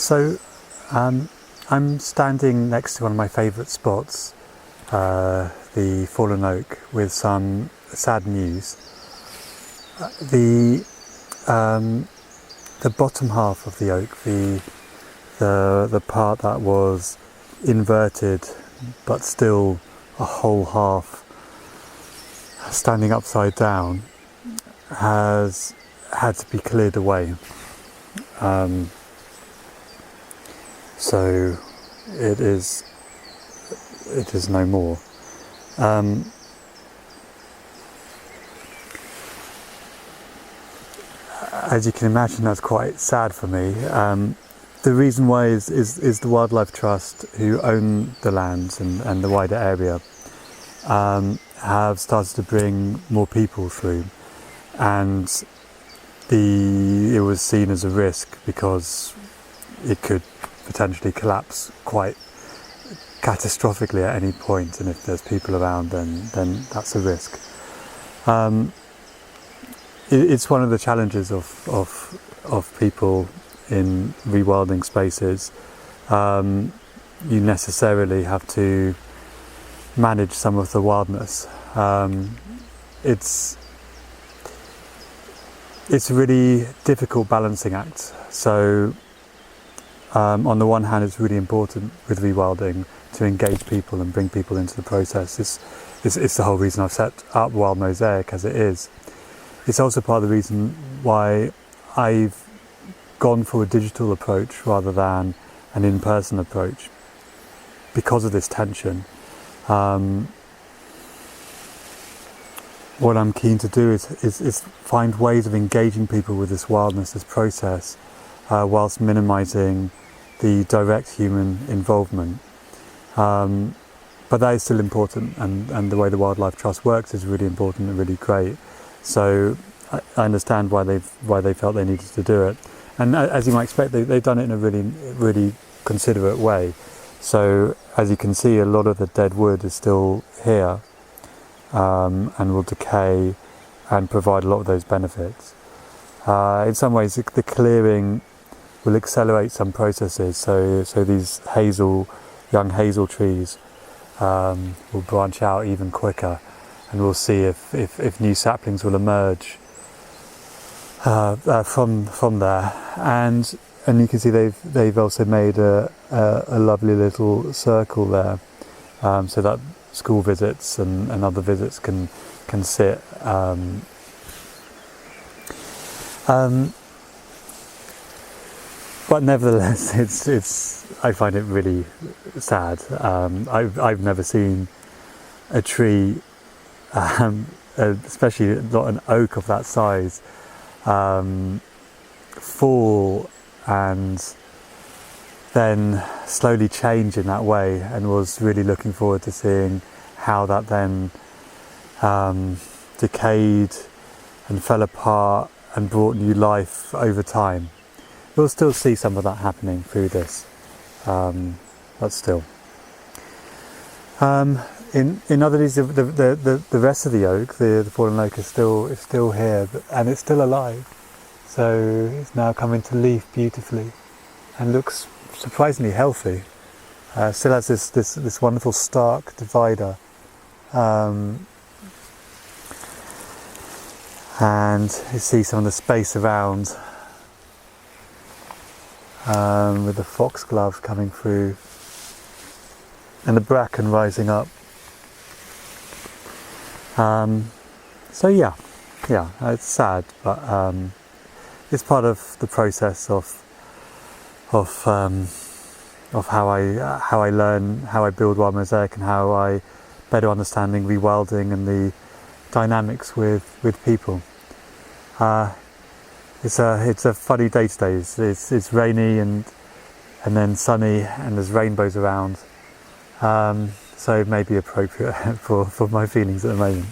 So I'm standing next to one of my favourite spots, the fallen oak, with some sad news. The bottom half of the oak, the part that was inverted but still a whole half standing upside down, has had to be cleared away. So it is no more. As you can imagine, that's quite sad for me. The reason why is the Wildlife Trust, who own the lands and the wider area, have started to bring more people through, and it was seen as a risk because it could potentially collapse quite catastrophically at any point, and if there's people around, then that's a risk. It's one of the challenges of people in rewilding spaces. You necessarily have to manage some of the wildness. It's a really difficult balancing act. So on the one hand, it's really important with rewilding to engage people and bring people into the process. It's the whole reason I've set up Wild Mosaic as it is. It's also part of the reason why I've gone for a digital approach rather than an in-person approach, because of this tension. What I'm keen to do is find ways of engaging people with this wildness, this process, whilst minimising the direct human involvement. But that is still important, and the way the Wildlife Trust works is really important and really great. So I understand why they felt they needed to do it, and as you might expect, they've done it in a really considerate way. So as you can see, a lot of the dead wood is still here, and will decay and provide a lot of those benefits. In some ways, the clearing will accelerate some processes. So these young hazel trees will branch out even quicker, and we'll see if new saplings will emerge from there. And you can see they've also made a lovely little circle there, so that school visits and other visits can sit. But nevertheless, I find it really sad. I've never seen a tree, especially not an oak of that size, fall and then slowly change in that way, and was really looking forward to seeing how that then decayed and fell apart and brought new life over time. We'll still see some of that happening through this, but still. In other news, the rest of the oak, the fallen oak, is still here, and it's still alive. So it's now coming to leaf beautifully, and looks surprisingly healthy. Still has this wonderful stark divider, and you see some of the space around, with the foxglove coming through and the bracken rising up. So yeah, it's sad, but it's part of the process of how I learn, how I build Wild Mosaic, and how I better understanding rewilding and the dynamics with people. It's a funny day today. It's rainy and then sunny, and there's rainbows around. So it may be appropriate for my feelings at the moment.